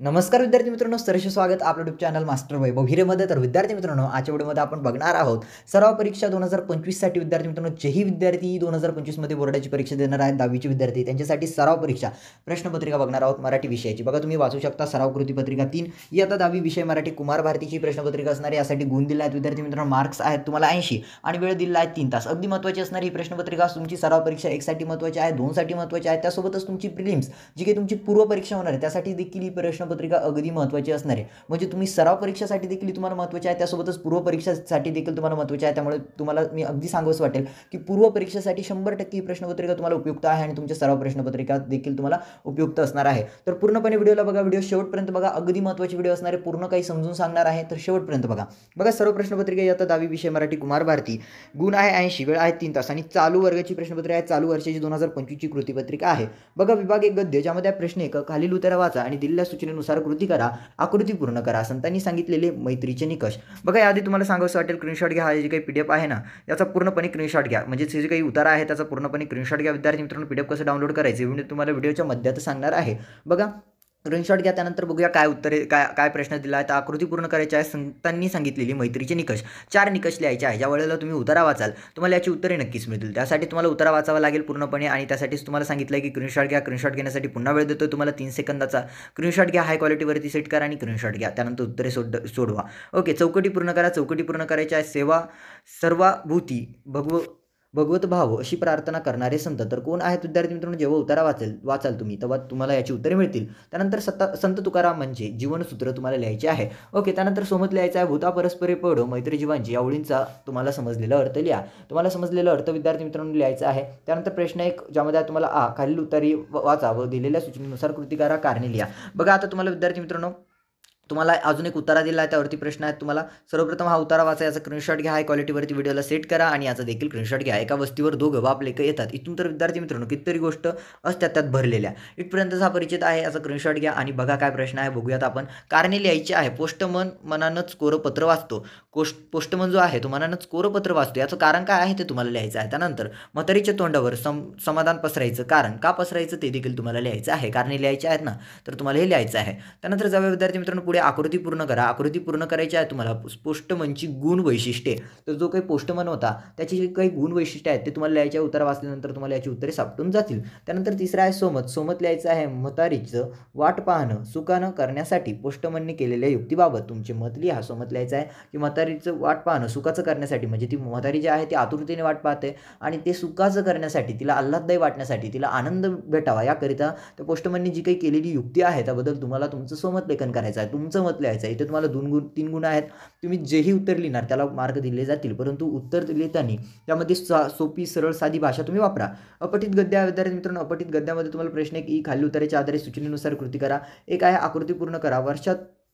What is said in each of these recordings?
नमस्कार विद्यार्थी मित्रांनो, सहर्ष स्वागत आपलं यूट्यूब चॅनल मास्टर वैभव हिरेमध्ये. तर विद्यार्थी मित्रांनो, आजच्या व्हिडिओमध्ये आपण बघणार आहोत सराव परीक्षा 2025 साठी. विद्यार्थी मित्रांनो, जेही विद्यार्थी 2025 मध्ये बोर्डाची परीक्षा देणार आहेत, 10वीचे विद्यार्थी, त्यांच्यासाठी सराव परीक्षा प्रश्नपत्रिका बघणार आहोत मराठी विषयाची. बघा, तुम्ही वाचू शकता सराव कृती पत्रिका 3 इयत्ता 10वी विषय मराठी कुमार भारतीची प्रश्नपत्रिका असणार आहे. यासाठी गुण दिले आहेत विद्यार्थी मित्रांनो, मार्क्स आहेत तुम्हाला 80 आणि वेळ दिला आहे 3 तास. अगदी महत्त्वाची असणारी ही प्रश्नपत्रिका तुमची सराव परीक्षा 1 साठी महत्त्वाची आहे, 2 साठी महत्त्वाची आहे. त्यासोबतच तुमची प्रिलिम्स जी काही तुमची पूर्व परीक्षा होणार आहे त्यासाठी देखील ही प्रश्नपत्रिका अगदी महत्त्वाची असणार आहे. म्हणजे तुम्ही सराव परीक्षेसाठी देखील तुम्हाला महत्त्वाचे आहे, त्यासोबतच पूर्व परीक्षेसाठी देखील तुम्हाला महत्त्वाचे आहे. त्यामुळे तुम्हाला मी अगदी सांगूस वाटेल की पूर्व परीक्षेसाठी 100% ही प्रश्नपत्रिका तुम्हाला उपयुक्त आहे आणि तुमच्या सराव प्रश्नपत्रिका देखील तुम्हाला उपयुक्त असणार आहे. तर पूर्णपणे व्हिडिओला बघा, व्हिडिओ शेवटपर्यंत बघा. अगदी महत्त्वाची व्हिडिओ असणार आहे, पूर्ण काही समजून सांगणार आहे, तर शेवटपर्यंत बघा. बघा, सर्व प्रश्नपत्रिका इयत्ता 10वी विषय मराठी कुमार भारती, गुण आहे 80, वेळ आहे 3 तास आणि चालू वर्गाची प्रश्नपत्रिका आहे. चालू वर्षाची 2025 ची कृतीपत्रिका आहे. बघा, विभाग 1 गद्य, ज्यामध्ये प्रश्न 1 खालील उत्तरे वाचा आणि दिलेल्या सूचनेनुसार कृती करा, आकृती पूर्ण करा. संतांनी सांगितलेले मैत्रीचे निकष. बघा, याआधी तुम्हाला सांगावंसं वाटेल, स्क्रीनशॉट घ्या. हा जे काही PDF आहे ना, याचा पूर्णपणे स्क्रीनशॉट घ्या. म्हणजे जे काही उतारा आहे त्याचा पूर्णपणे स्क्रीनशॉट घ्या. विद्यार्थी मित्रांनो, PDF कसं डाउनलोड करायचे मी तुम्हाला व्हिडिओच्या मध्यात सांगणार आहे. बघा, स्क्रीनशॉट घ्या. त्यानंतर बघूया काय उत्तरे, काय प्रश्न दिला आहे. तर आकृती पूर्ण करायची आहे. संतांनी सांगितलेली मैत्रीचे निकष, 4 निकष लिहायचे आहे. ज्या वेळेला तुम्ही उतारा वाचाल तुम्हाला याची उत्तरे नक्कीच मिळतील. त्यासाठी तुम्हाला उतारा वाचावा लागेल पूर्णपणे आणि त्यासाठीच तुम्हाला सांगितलं आहे की स्क्रीनशॉट घ्या. स्क्रीनशॉट घेण्यासाठी पुन्हा वेळ देतो तुम्हाला 3 सेकंदाचा. स्क्रीनशॉट घ्या, हाय क्वालिटीवरती सेट करा आणि स्क्रीनशॉट घ्या. त्यानंतर उत्तरे सोडवा. ओके, चौकटी पूर्ण करा. चौकटी पूर्ण करायची आहे. सेवा सर्वाभूती भगवत भाव अशी प्रार्थना करणारे संत. तर कोण आहेत विद्यार्थी मित्रांनो? जेव्हा उतारा वाचाल तुम्ही तेव्हा तुम्हाला याची उत्तरे मिळतील. त्यानंतर संत तुकाराम म्हणजे जीवनसूत्र तुम्हाला लिहायचे आहे. ओके, त्यानंतर सोमत लिहायचं आहे. भूता परस्परे पडो मैत्री जीवांची, या ओळींचा तुम्हाला समजलेला अर्थ लिहा. तुम्हाला समजलेला अर्थ विद्यार्थी मित्रांनो लिहायचा आहे. त्यानंतर प्रश्न 1 ज्यामध्ये तुम्हाला खालील उत्तरे वाचा व दिलेल्या सूचनेनुसार कृती करा, कारणे लिहा. बघा, आता तुम्हाला विद्यार्थी मित्रांनो तुम्हाला अजून एक उतारा दिला आहे, त्यावरती प्रश्न आहेत तुम्हाला. सर्वप्रथम हा उतारा वाचा, याचा स्क्रीनशॉट घ्या, हाय क्वालिटीवरती व्हिडिओला सेट करा आणि याचा देखील स्क्रीनशॉट घ्या. एका वस्तीवर 2 बाप लेकं येतात. इथून तर विद्यार्थी मित्रांनो कितीतरी गोष्ट असतात त्यात भरलेल्या. इथपर्यंतचा हा परिचित आहे, याचा स्क्रीनशॉट घ्या आणि बघा काय प्रश्न आहे बघूयात आपण. कारणे लिहायची आहे. पोस्टमन मनानंच कोरपत्र वाचतो. पोस्टमन जो आहे तो मनानंच कोरपत्र वाचतो, याचं कारण काय आहे ते तुम्हाला लिहायचं आहे. त्यानंतर म्हातारीच्या तोंडावर समाधान पसरायचं कारण का पसरायचं ते देखील तुम्हाला लिहायचं आहे. कारणे लिहायची आहेत ना, तर तुम्हाला हे लिहायचं आहे. त्यानंतर जाऊया विद्यार्थी मित्रांनो पुढे. आकृती पूर्ण करा. आकृती पूर्ण करायची आहे तुम्हाला. पोस्टमनची गुण वैशिष्ट्ये, तर जो काही पोस्टमन होता त्याची जी काही गुण वैशिष्ट्ये आहेत ते तुम्हाला लिहायचे. उत्तर वाचल्यानंतर तुम्हाला याची उत्तरे सापडून जातील. त्यानंतर तिसरा आहे सोमत. सोमत लिहायचं आहे. म्हातारीचं वाट पाहणं सुखानं करण्यासाठी पोस्टमनने केलेल्या युक्तीबाबत तुमचे मत लिहा. सोमत लिहायचं आहे की म्हातारीचं वाट पाहणं सुखाचं करण्यासाठी, म्हणजे ती म्हातारी जी आहे ती आतुरतेने वाट पाहते आणि ते सुखाचं करण्यासाठी, तिला आल्हाददायी वाटण्यासाठी, तिला आनंद भेटावा याकरिता त्या पोस्टमनने जी काही केलेली युक्ती आहे त्याबद्दल तुम्हाला तुमचं सोमत लेखन करायचं आहे, तुमचं मत लिहायचं आहे. इथे तुम्हाला 3 गुण आहेत. तुम्ही जेही उत्तर लिहिणार त्याला मार्क दिले जातील, परंतु उत्तर लिहिताना त्यामध्ये सोपी सरळ साधी भाषा तुम्ही वापरा. अपठित गद्य विद्यार्थी मित्रांनो, अपठित गद्यामध्ये तुम्हाला प्रश्न एक ई खाली उत्तराच्या आधारे सूचनेनुसार कृती करा. एक आहे आकृती पूर्ण करा.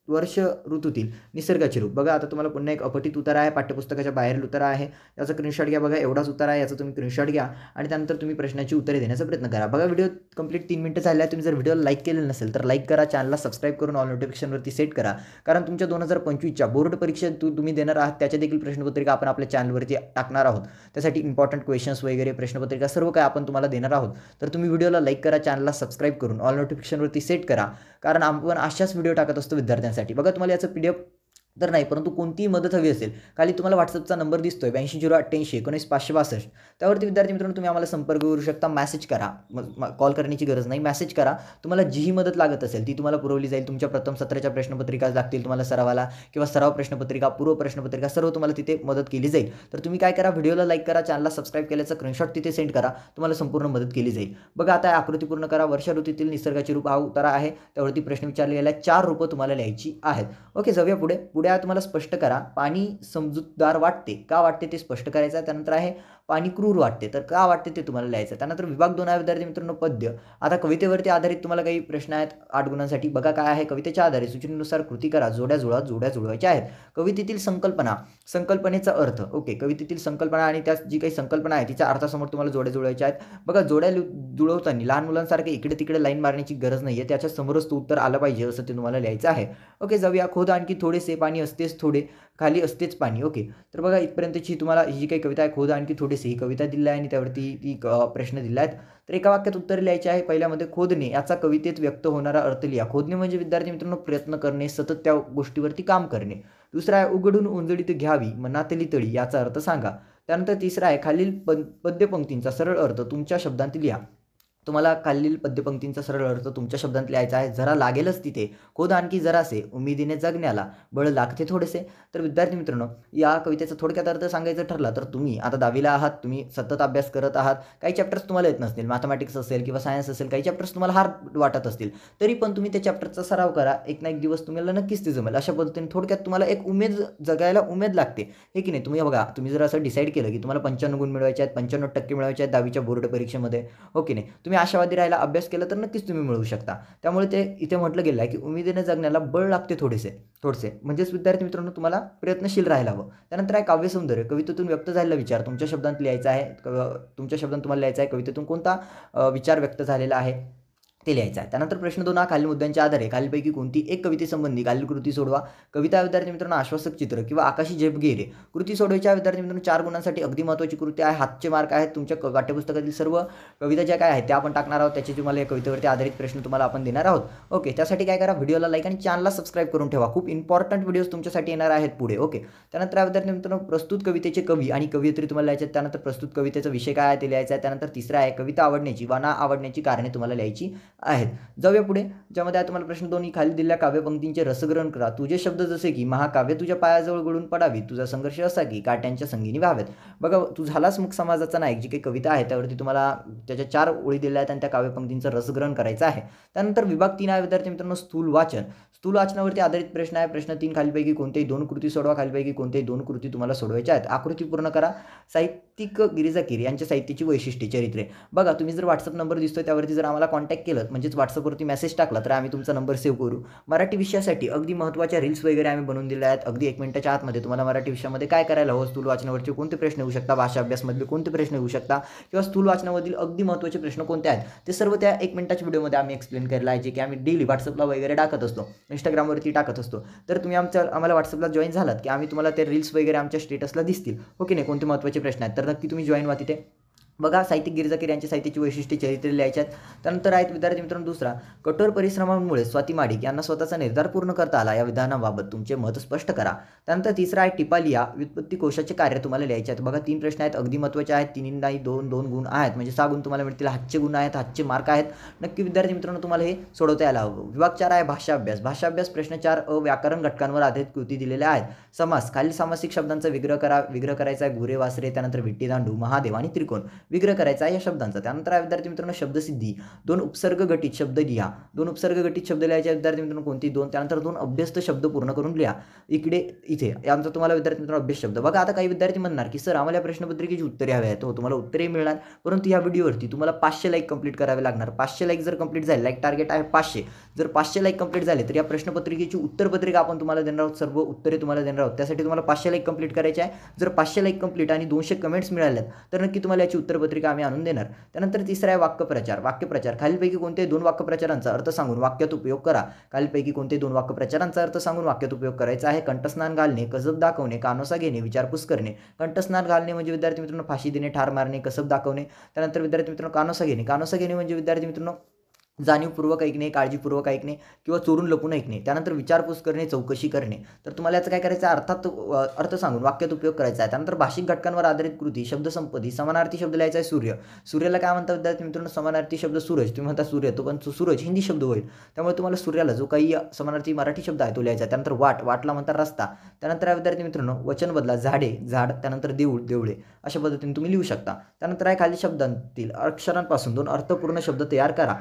वर्ष ऋतूतील निसर्गाचे रूप. बघा, आता तुम्हाला पुन्हा एक अपठित उत्तर आहे, पाठ्यपुस्तकाच्या बाहेरील उत्तर आहे. याचा स्क्रीनशॉट घ्या. बघा, एवढाच उत्तर आहे, याचा तुम्ही स्क्रीनशॉट घ्या आणि त्यानंतर तुम्ही प्रश्नाची उत्तरे देण्याचा प्रयत्न करा. बघा, व्हिडिओ कंप्लीट 3 मिनिटं झाले. तुम्ही जर व्हिडिओला लाईक केलेलं नसेल तर लाईक करा, चॅनलला सबस्क्राईब करून ऑल नोटिफिकेशनवरती सेट करा. कारण तुमच्या 2025च्या बोर्ड परीक्षा तुम्ही देणार आहात त्याच्या देखील प्रश्नपत्रिका आपण आपल्या चॅनलवरती टाकणार आहोत. त्यासाठी इम्पॉर्टंट क्वेश्चन्स वगैरे प्रश्नपत्रिका सर्व काय आपण तुम्हाला देणार आहोत. तर तुम्ही व्हिडिओला लाईक करा, चॅनलला सबस्क्राईब करून ऑल नोटिफिकेशनवरती सेट करा, कारण आपण अशाच व्हिडिओ टाकत असतो विद्यार्थ्यांसाठी. बघा, तुम्हाला याचं PDF तर नाही, परंतु कोणतीही मदत हवी असेल, खाली तुम्हाला व्हॉट्सअपचा नंबर दिसतोय 820888 19 त्यावरती विद्यार्थी मित्रांनो तुम्ही आम्हाला संपर्क करू शकता. मेसेज करा, कॉल करण्याची गरज नाही, मेसेज करा. तुम्हाला जीही मदत लागत असेल ती तुम्हाला पुरवली जाईल. तुमच्या प्रथम सत्राच्या प्रश्नपत्रिका लागतील तुम्हाला सरावाला, किंवा सराव प्रश्नपत्रिका, पूर्व प्रश्नपत्रिका सर्व तुम्हाला तिथे मदत केली जाईल. तर तुम्ही काय करा, व्हिडिओला लाईक करा, चॅनलला सबस्क्राईब केल्याचा स्क्रीनशॉट तिथे सेंड करा, तुम्हाला संपूर्ण मदत केली जाईल. बघा, आता आकृती पूर्ण करा. वर्षा ऋतूतील निसर्गाचे रूप हा उतारा आहे, त्यावरती प्रश्न विचारले गेला. 4 रूपं तुम्हाला लिहायची आहेत. ओके, जाऊया पुढे. तुम्हाला स्पष्ट करा. पाणी समजूतदार वाटते, का वाटते ते स्पष्ट करायचं आहे. त्यानंतर आहे पाणी क्रूर वाटते, तर का वाटते ते तुम्हाला लिहायचं. त्यानंतर विभाग 2 आहे विद्यार्थी मित्रांनो पद्य. आता कवितेवरती आधारित तुम्हाला काही प्रश्न आहेत 8 गुणांसाठी. बघा काय आहे. कवितेच्या आधारे सूचनेनुसार कृती करा. जोड्या जुळवायच्या आहेत. कवितेतील संकल्पनेचा अर्थ. ओके, कवितेतील संकल्पना आणि त्या जी काही संकल्पना आहे तिच्या अर्थासमोर तुम्हाला जोड्या जुळवायच्या आहेत. बघा, जोड्या जुळवताना लहान मुलांसारखे इकडे तिकडे लाईन मारण्याची गरज नाही आहे, त्याच्या समोरच तो उत्तर आलं पाहिजे असं ते तुम्हाला लिहायचं आहे. ओके, जाऊया. खोद आणखी थोडेसे पाणी असतेच थोडे, खाली असतेच पाणी. ओके, तर बघा इथपर्यंतची तुम्हाला ही जी काही कविता आहे, खोद आणखी थोडेसे थोडेसे ही कविता दिली आहे आणि त्यावरती ती प्रश्न दिले आहेत. तर एका वाक्यात उत्तर लिहायचे आहे. पहिल्यामध्ये खोदणे याचा कवितेत व्यक्त होणारा अर्थ लिहा. खोदणे म्हणजे विद्यार्थी मित्रांनो प्रयत्न करणे, सतत त्या गोष्टीवरती काम करणे. दुसरा आहे उघडून उंजळीत घ्यावी मनातली तळी याचा अर्थ सांगा. त्यानंतर तिसरा आहे खालील पद्यपंक्तींचा सरळ अर्थ तुमच्या शब्दांत लिहा. तुम्हाला खालील पद्यपंक्तींचा सरळ अर्थ तुमच्या शब्दांत लिहायचा आहे. जरा लागेलच तिथे खोद आणखी जरासे उमेदीने जगण्याला बळ लागते थोडेसे. तर विद्यार्थी मित्रांनो या कवितेचा थोडक्यात अर्थ सांगायचं ठरला तर तुम्ही आता 10वीला आहात, तुम्ही सतत अभ्यास करत आहात, काही चॅप्टर्स तुम्हाला येत नसतील, मॅथमॅटिक्स असेल किंवा सायन्स असेल, काही चॅप्टर्स तुम्हाला हार्ड वाटत असतील, तरी पण तुम्ही त्या चॅप्टरचा सराव करा. एक ना एक दिवस तुम्हाला नक्कीच ते जमेल. अशा पद्धतीने थोडक्यात तुम्हाला एक उमेद जगायला उमेद लागते हे की नाही. तुम्ही बघा तुम्ही जर असं डिसाईड केलं की तुम्हाला 95 गुण मिळवायचे आहेत, 95% मिळवायचे आहेत 10वीच्या बोर्ड परीक्षेमध्ये, हो की नाही, तुम्ही आशावादी राहायला अभ्यास केला तर नक्कीच तुम्ही मिळवू शकता. त्यामुळे ते इथे म्हटलं गेलं आहे की उमेदीने जगण्याला बळ लागते थोडेसे म्हणजेच विद्यार्थी मित्रांनो तुम्हाला प्रयत्नशील राहायला हवं. त्यानंतर आहे काव्यसौंदर्य कवितेतून व्यक्त झालेला विचार तुमच्या शब्दांत लिहायचा आहे. तुमच्या शब्दांत तुम्हाला लिहायचा आहे कवितेतून कोणता विचार व्यक्त झालेला आहे ते लिहायचं आहे. त्यानंतर प्रश्न 2 हा खालील मुद्द्यांच्या आधारे खालीलपैकी कोणती एक कवितेसंबंधी खालील कृती सोडवा. कविता विद्यार्थी मित्रांनो आश्वासक चित्र किंवा आकाशी झेपगेरे. कृती सोडवायच्या विद्यार्थी मित्रांनो 4 गुणांसाठी अगदी महत्त्वाची कृती आहे. हातचे मार्क आहेत. तुमच्या पाठ्यपुस्तकातील सर्व कविता ज्या काय आहेत त्या आपण टाकणार आहोत. त्याची तुम्हाला या कवितेवरती आधारित प्रश्न तुम्हाला आपण देणार आहोत. ओके, त्यासाठी काय करा व्हिडिओला लाईक आणि चॅनलला सबस्क्राईब करून ठेवा. खूप इम्पॉर्टंट व्हिडिओज तुमच्यासाठी येणार आहेत पुढे. ओके, त्यानंतर विद्यार्थी मित्रांनो प्रस्तुत कवितेचे कवी आणि कवयित्री तुम्हाला लिहायचे आहेत. त्यानंतर प्रस्तुत कवितेचा विषय काय आहे ते लिहायचा आहे. त्यानंतर तिसरा आहे कविता आवडण्याची वा ना आवडण्याची कारणे तुम्हाला लिहायची आहेत. पुढे ज्यामध्ये तुम्हाला प्रश्न 2 खाली दिलेल्या काव्यपंक्तींचे रसग्रहण करा. तुझे शब्द जसे की महाकाव्य तुझ्या पायाजवळ गळून पडावी, तुझा संघर्ष असा की काट्यांच्या संगीनी व्हावेत. बघा तू झालास मुख समाजाचा नायक जी काही कविता आहे त्यावरती तुम्हाला त्याच्या 4 ओळी दिल्या आहेत आणि त्या काव्यपंक्तींचं रसग्रहण करायचं आहे. त्यानंतर विभाग 3 आहे विद्यार्थी मित्रांनो स्थूल वाचन. स्थूल वाचनावरती आधारित प्रश्न आहे. प्रश्न 3 खालीलपैकी कोणतेही 2 कृती सोडवा. खालीलपैकी कोणतेही 2 कृती तुम्हाला सोडवायच्या आहेत. आकृती पूर्ण करा. साहित्यिक गिरिजा कीर यांच्या साहित्याची वैशिष्ट्ये चरित्रे. बघा तुम्ही जर व्हॉट्सअप नंबर दिसतोय त्यावरती जर आम्हाला कॉन्टॅक्ट केलं म्हणजेच व्हॉट्सअपवरती मेसेज टाकला तर आम्ही तुमचा नंबर सेव्ह करू. मराठी विषयासाठी अगदी महत्त्वाच्या रील्स वगैरे आम्ही बनवून दिल्या आहेत. अगदी 1 मिनिटाच्या आतमध्ये तुम्हाला मराठी विषयामध्ये काय करायला हवं, स्थूल वाचनावरचे कोणते प्रश्न येऊ शकता, भाषा अभ्यासमधले कोणते प्रश्न येऊ शकता किंवा स्थूल वाचनामधील अगदी महत्त्वाचे प्रश्न कोणते आहेत ते सर्व त्या 1 मिनिटाच्या व्हिडिओमध्ये आम्ही एक्सप्लेन केलेलं आहे, जे की आम्ही डेली व्हॉट्सअपला वगैरे टाकत असतो, इंस्टाग्रामवरती टाकत असतो. तर तुम्ही आम्हाला व्हॉट्सअपला जॉईन झालात की आम्ही तुम्हाला ते रील्स वगैरे आमच्या स्टेटसला दिसतील, हो की नाही, कोणते महत्त्वाचे प्रश्न आहेत. तर नक्की तुम्ही जॉईन व्हा तिथे. बघा साहित्यिक गिरिजा कीर यांच्या साहित्याची वैशिष्ट्ये चरित्रे लिहायच्या आहेत. त्यानंतर आहेत विद्यार्थी मित्रांनो दुसरा कठोर परिश्रमांमुळे स्वाती माडिक यांना स्वतःचा निर्धार पूर्ण करता आला या विधानाबाबत तुमचे मत स्पष्ट करा. त्यानंतर तिसरा आहे टिपा लिहा. व्युत्पत्ती कोशाचे कार्य तुम्हाला लिहायचे आहेत. बघा 3 प्रश्न आहेत अगदी महत्त्वाचे आहेत. 3 नाही 2 गुण आहेत म्हणजे 6 गुण तुम्हाला मिळतील. हातचे गुण आहेत, हातचे मार्क आहेत. नक्की विद्यार्थी मित्रांनो तुम्हाला हे सोडवता यायला हवं. विभाग 4 आहे भाषा अभ्यास. भाषा अभ्यास प्रश्न 4 व्याकरण घटकांवर आधारित कृती दिलेल्या आहेत. समास खालील सामासिक शब्दांचा विग्रह करा. विग्रह करायचा आहे गुरे वासरे, त्यानंतर विट्टी दांडू, महादेव आणि त्रिकोण विग्रह करायचा आहे शब्दांचा. त्यानंतर विद्यार्थी मित्रांनो शब्दसिद्धी 2 उपसर्ग गटित शब्द लिहा. 2 उपसर्ग गटित शब्द लिहायचे विद्यार्थी मित्रांनो कोणती 2. त्यानंतर 2 अभ्यस्त शब्द पूर्ण करून लिहा. इथे यांचा तुम्हाला विद्यार्थी मित्रांनो अभ्यास शब्द. बघा आता काही विद्यार्थी म्हणणार की सर आम्हाला या प्रश्नपत्रिकेची उत्तरे हवी आहेत. हो तुम्हाला उत्तरे मिळणार, परंतु या व्हिडिओवरती तुम्हाला 500 लाईक कंप्लीट करावे लागणार. 500 लाईक जर कंप्लीट झाले, लाईक टार्गेट आहे 500, जर 500 लाईक कंप्लीट झाले तर या प्रश्नपत्रिकेची उत्तरपत्रिका आपण तुम्हाला देणार आहोत, सर्व उत्तरे तुम्हाला देणार आहोत. त्यासाठी तुम्हाला 500 लाईक कंप्लीट करायचे आहे. जर 500 लाईक कंप्लीट आणि 200 कमेंट्स मिळाल्यात तर नक्की तुम्हाला याची उत्तरपत्रिका आम्ही आणून देणार. त्यानंतर तिसरा आहे वाक्यप्रचार. वाक्यप्रचार खालीलपैकी कोणते 2 वाक्यप्रचारांचा अर्थ सांगून वाक्यात उपयोग करा. खालीलपैकी कोणते 2 वाक्यप्रचारांचा अर्थ सांगून वाक्यात उपयोग करायचा आहे. कंठस्नान घालणे, कसब दाखवणे, कानोसा घेणे, विचारपूस करणे. कंठस्नान घालणे म्हणजे विद्यार्थी मित्रांनो फाशी देणे, ठार मारणे, कसब दाखवणे. त्यानंतर विद्यार्थी मित्रांनो कानोसा घेणे. कानोसा घेणे म्हणजे विद्यार्थी मित्रांनो जाणीवपूर्वक ऐकणे, काळजीपूर्वक ऐकणे किंवा चोरून लपून ऐकणे. त्यानंतर विचारपूस करणे, चौकशी करणे. तर तुम्हाला याचं काय करायचं आहे अर्थात अर्थ सांगून वाक्यात उपयोग करायचा आहे. त्यानंतर भाषिक घटकांवर आधारित कृती शब्दसंपत्ती. समानार्थी शब्द लिहायचा आहे सूर्य. सूर्याला काय म्हणतात विद्यार्थी मित्रांनो समानार्थी शब्द सूरज. तुम्ही म्हणता सूर्य, तो पण सूरज हिंदी शब्द होईल. त्यामुळे तुम्हाला सूर्याला जो काही समानार्थी मराठी शब्द आहे तो लिहायचा आहे. त्यानंतर वाटला म्हणतात रस्ता. त्यानंतर विद्यार्थी मित्रांनो वचन बदला झाडे, झाड. त्यानंतर देऊळ, देवळे अशा पद्धतीने तुम्ही लिहू शकता. त्यानंतर आहे खाली शब्दांतील अक्षरांपासून 2 अर्थपूर्ण शब्द तयार करा.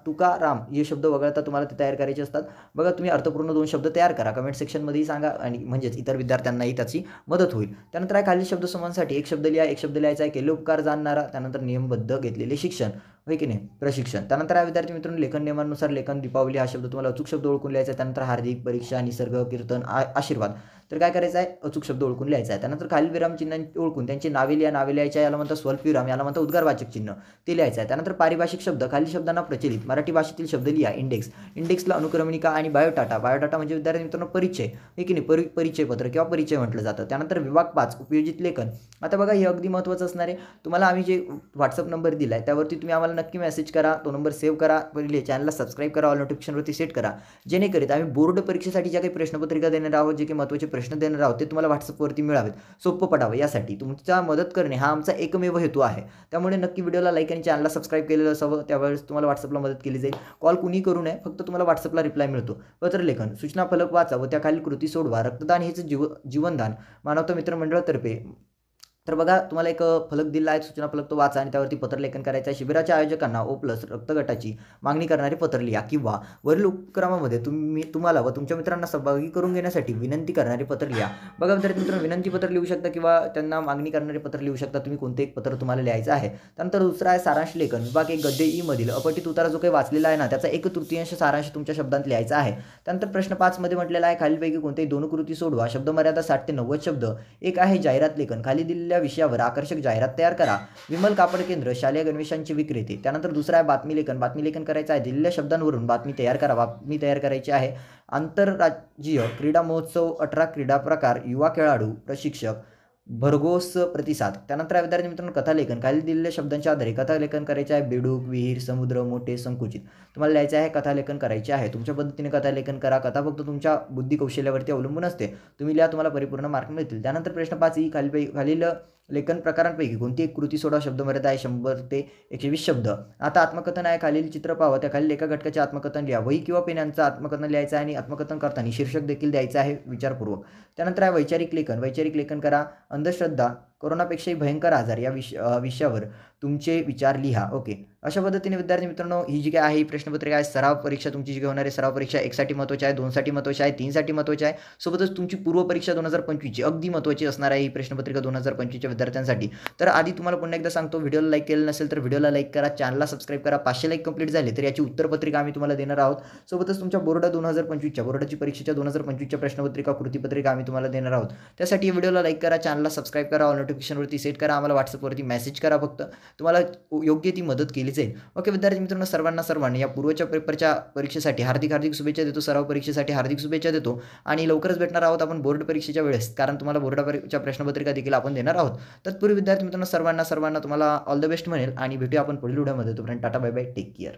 तुकाराम हे शब्द वगळता तुम्हाला ते तयार करायचे असतात. बघा तुम्ही अर्थपूर्ण 2 शब्द तयार करा. कमेंट सेक्शनमध्येही सांगा आणि म्हणजेच इतर विद्यार्थ्यांनाही त्याची मदत होईल. त्यानंतर आहे खालील शब्दसमूहांसाठी 1 शब्द लिहा. 1 शब्द लिहायचा आहे केले उपकार जाणणारा. त्यानंतर नियमबद्ध घेतलेले शिक्षण, होय की नाही, प्रशिक्षण. त्यानंतर विद्यार्थी मित्रांनो लेखन नियमानुसार लेखन. दीपावली हा शब्द तुम्हाला अचूक शब्द ओळखून लिहायचा आहे. त्यानंतर हार्दिक, परीक्षा, निसर्ग, कीर्तन, आशीर्वाद. तर काय करायचं आहे अचूक शब्द ओळखून लिहायचा आहे. त्यानंतर खालील विरामचिन्ह ओळखून त्यांची नावे लिहा. नावे लिहायच्या याला म्हणतात स्वल्पविराम, याला म्हणतात उद्गारवाचक चिन्ह, ते लिहायचं आहे. त्यानंतर पारिभाषिक शब्द खालील शब्दांना प्रचलित मराठी भाषेतील शब्द लिहा. इंडेक्सला अनुक्रमणिका आणि बायोडाटा म्हणजे विद्यार्थी मित्रांनो परिचय, हे की नाही, परिचयपत्र किंवा परिचय म्हटलं जातं. त्यानंतर विभाग 5 उपयोजित लेखन आता बघा हे अगदी महत्त्वाचं असणार आहे. तुम्हाला आम्ही जे WhatsApp नंबर दिला आहे त्यावरती तुम्ही आम्हाला नक्की मेसेज करा, तो नंबर सेव्ह करा, पहिले चॅनलला सबस्क्राईब करा, ऑल नोटिफिकेशनवरती सेट करा, जेणेकरीत आम्ही बोर्ड परीक्षेसाठी ज्या काही प्रश्नपत्रिका देणार आहोत, जे काही महत्त्वाचे प्रश्न देणार आहोत ते तुम्हाला WhatsAppवरती मिळावेत, सोपं पडावं यासाठी तुमचा मदत करणे हा आमचा एकमेव हेतू आहे. त्यामुळे नक्की व्हिडिओला लाईक आणि चॅनलला सबस्क्राईब केलेलं असावं, त्यावेळेस तुम्हाला WhatsAppला मदत केली जाईल. कॉल कुणी करू नये, फक्त तुम्हाला WhatsAppला रिप्लाय मिळतो. पत्रलेखन, सूचना फलक वाचा व त्याखालील कृती सोडवा, रक्तदान हेच जीवनदान, मानवता मित्र मंडळातर्फे. तर बघा तुम्हाला एक फलक दिला आहे, सूचना फलक तो वाचा आणि त्यावरती पत्रलेखन करायचं आहे. शिबिराच्या आयोजकांना O+ रक्तगटाची मागणी करणारे पत्र लिहा किंवा वरील उपक्रमामध्ये तुम्हाला व तुमच्या मित्रांना सहभागी करून घेण्यासाठी विनंती करणारे पत्र लिहा. बघा विद्यार्थी मित्रांनो, विनंती पत्र लिहू शकता किंवा त्यांना मागणी करणारे पत्र लिहू शकता. तुम्ही कोणते एक पत्र तुम्हाला लिहायचं आहे. त्यानंतर दुसरा आहे सारांश लेखन. विभाग 1 गद्य ई मधील अपठित उतारा जो काही वाचलेला आहे ना, त्याचा 1/3 सारांश तुमच्या शब्दांत लिहायचा आहे. त्यानंतर प्रश्न 5 मध्ये म्हटलेला आहे खालीलपैकी कोणतेही 2 कृती सोडवा. शब्दमर्यादा 60 ते 90 शब्द. एक आहे जाहिरात लेखन. खाली दिलेल्या विषयावर आकर्षक जाहिरात तयार करा. विमल कापड केंद्र शालेय गणवेशांचे विक्रेते. त्यानंतर दुसरा आहे बातमी लेखन. बातमी लेखन करायचं आहे. दिलेल्या शब्दांवरून बातमी तयार करा. बातमी तयार करायची आहे. आंतरराज्यीय क्रीडा महोत्सव, 18 क्रीडा प्रकार, युवा खेळाडू, प्रशिक्षक, भरघोस प्रतिसाद. त्यानंतर विद्यार्थी मित्रांनो कथालेखन. खाली दिलेल्या शब्दांच्या आधारे कथालेखन करायचे आहे. बेडूक, विहीर, समुद्र, मोठे, संकुचित. तुम्हाला लिहायचे आहे, कथालेखन करायचे आहे. तुमच्या पद्धतीने कथालेखन करा. कथा फक्त तुमच्या बुद्धी कौशल्यावरती अवलंबून असते. तुम्ही लिहा, तुम्हाला परिपूर्ण मार्क मिळतील. त्यानंतर प्रश्न 5 ही खालील लेखन प्रकारांपैकी कोणती एक कृती सोडा. शब्दमर्यादा आहे 100 ते 120 शब्द. आता आत्मकथन आहे. खालील चित्र पाहावं, त्याखालील एका घटकाचे आत्मकथन लिहा. वही किंवा पेन यांचं आत्मकथन लिहायचं आहे आणि आत्मकथन करताना शीर्षक देखील द्यायचं आहे विचारपूर्वक. त्यानंतर आहे वैचारिक लेखन. वैचारिक लेखन करा. अंधश्रद्धा, कोरोनापेक्षाही भयंकर आजार या विषयावर तुमचे विचार लिहा. ओके, अशा पद्धतीने विद्यार्थी मित्रांनो ही जी काय आहे ही प्रश्नपत्रिका आहे. सराव परीक्षा तुमची जी होणार आहे, सराव परीक्षा 1 साठी महत्त्वाची आहे, 2 साठी महत्त्वाची आहे, 3 साठी महत्त्वाची आहे. सोबतच तुमची पूर्व परीक्षा 2025 ची अगदी महत्त्वाची असणार आहे ही प्रश्नपत्रिका 2025 च्या विद्यार्थ्यांसाठी. तर आधी तुम्हाला पुन्हा एकदा सांगतो, व्हिडिओला लाईक केलं नसेल तर व्हिडिओला लाईक करा, चॅनलला सबस्क्राईब करा. 500 लाईक कंप्लीट झाले तर याची उत्तरपत्रिका आम्ही तुम्हाला देणार आहोत. सोबतच तुमच्या बोर्ड 2025 च्या बोर्डाची परीक्षेच्या 2025 च्या प्रश्नपत्रिका कृतीपत्रिका आम्ही तुम्हाला देणार आहोत. त्यासाठी व्हिडिओला लाईक करा, चॅनलला सबस्क्राईब करा, ऑल नोटिफिकेशनवरती सेट करा, आम्हाला WhatsAppवरती मेसेज करा. फक्त तुम्हाला योग्य ती मदत केली जाईल. ओके विद्यार्थी मित्रांनो, सर्वांना या पूर्वच्या पेपरच्या परीक्षेसाठी हार्दिक शुभेच्छा देतो. सराव परीक्षेसाठी हार्दिक शुभेच्छा देतो आणि लवकरच भेटणार आहोत आपण बोर्ड परीक्षेच्या वेळेस, कारण तुम्हाला बोर्डाच्या प्रश्नपत्रिका देखील आपण देणार आहोत. तत्पूर्वी विद्यार्थी मित्रांनो सर्वांना तुम्हाला ऑल द बेस्ट म्हणेल आणि भेटूया आपण पुढील व्हिडिओमध्ये. तोपर्यंत टाटा बाय बाय, टेक केअर.